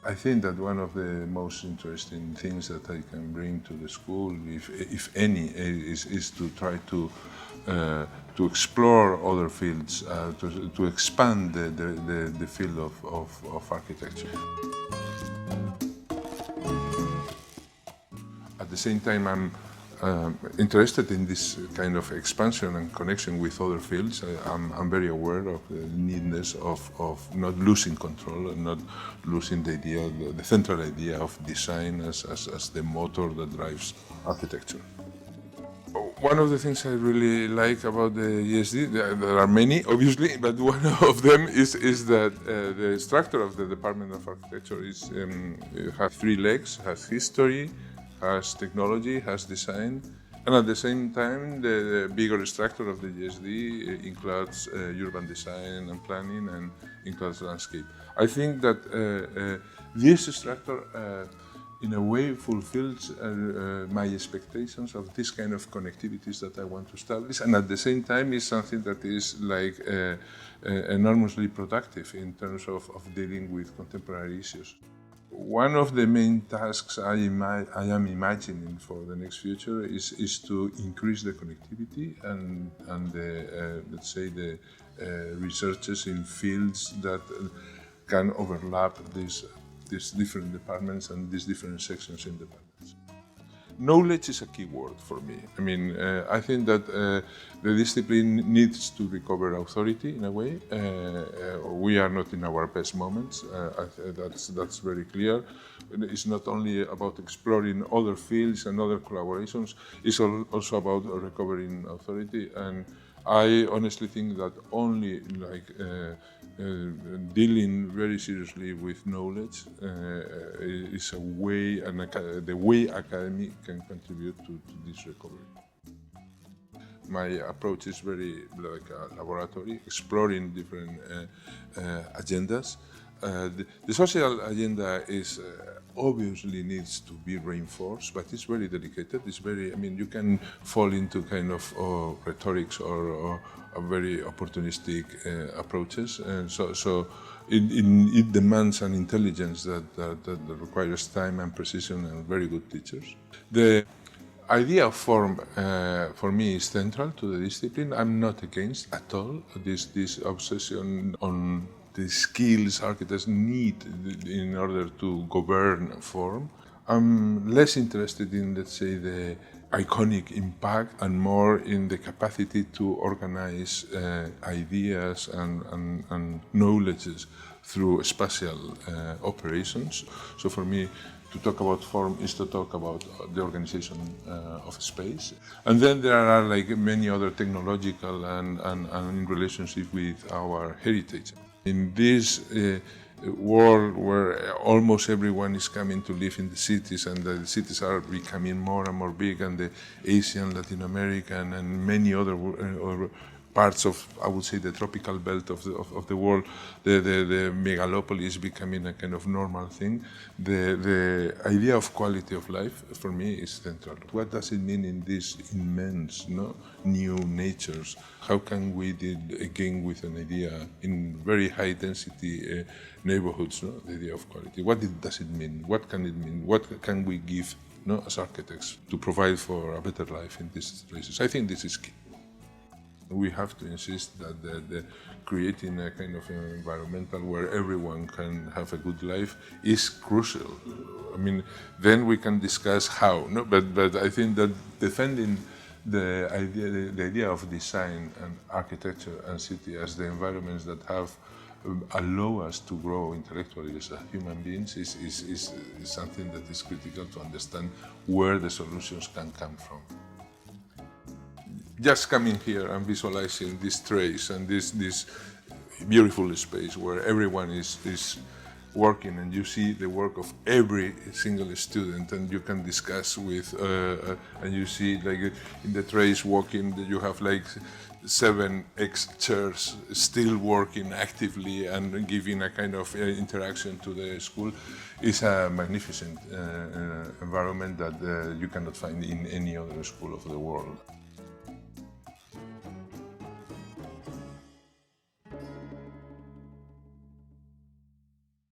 I think that one of the most interesting things that I can bring to the school, if any, is to try to explore other fields, to expand the field of architecture. At the same time, I'm interested in this kind of expansion and connection with other fields. I'm very aware of the needness of not losing control and not losing the idea, the central idea of design as the motor that drives architecture. One of the things I really like about the ESD, there are many obviously, but one of them is that the structure of the Department of Architecture has three legs: has history, has technology, has design, and at the same time the bigger structure of the ESD includes urban design and planning and includes landscape. I think that this structure in a way fulfills my expectations of this kind of connectivities that I want to establish, and at the same time is something that is like enormously productive in terms of dealing with contemporary issues. One of the main tasks I am imagining for the next future is to increase the connectivity and let's say the researches in fields that can overlap these different departments and these different sections in departments. Knowledge is a key word for me. I mean, I think that the discipline needs to recover authority in a way. We are not in our best moments. That's very clear. It's not only about exploring other fields and other collaborations. It's also about recovering authority. And I honestly think that only dealing very seriously with knowledge is a way, and the way academy can contribute to this recovery. My approach is very like a laboratory, exploring different agendas. The social agenda is obviously needs to be reinforced, but it's very delicate. It's very, I mean, you can fall into kind of rhetorics or very opportunistic approaches, and so it demands an intelligence that requires time and precision and very good teachers. The idea of form for me is central to the discipline. I'm not against at all this obsession on the skills architects need in order to govern form. I'm less interested in, let's say, the iconic impact and more in the capacity to organize ideas and knowledges through spatial operations. So for me, to talk about form is to talk about the organization of space. And then there are like many other technological and in relationship with our heritage. In this world where almost everyone is coming to live in the cities, and the cities are becoming more and more big, and the Asian, Latin American, and many other parts of, I would say, the tropical belt of the world, the megalopolis is becoming a kind of normal thing. The idea of quality of life, for me, is central. What does it mean in these immense, new natures? How can we deal again with an idea in very high density neighborhoods, the idea of quality? What does it mean? What can it mean? What can we give as architects to provide for a better life in these places? I think this is key. We have to insist that the creating a kind of environmental where everyone can have a good life is crucial. I mean, then we can discuss how. But I think that defending the idea of design and architecture and city as the environments that have allow us to grow intellectually as human beings is something that is critical to understand where the solutions can come from. Just coming here and visualizing these trays and this beautiful space where everyone is working, and you see the work of every single student, and you can discuss with, and you see like in the trays walking, you have like 7 chairs still working actively and giving a kind of interaction to the school. Is a magnificent environment that you cannot find in any other school of the world.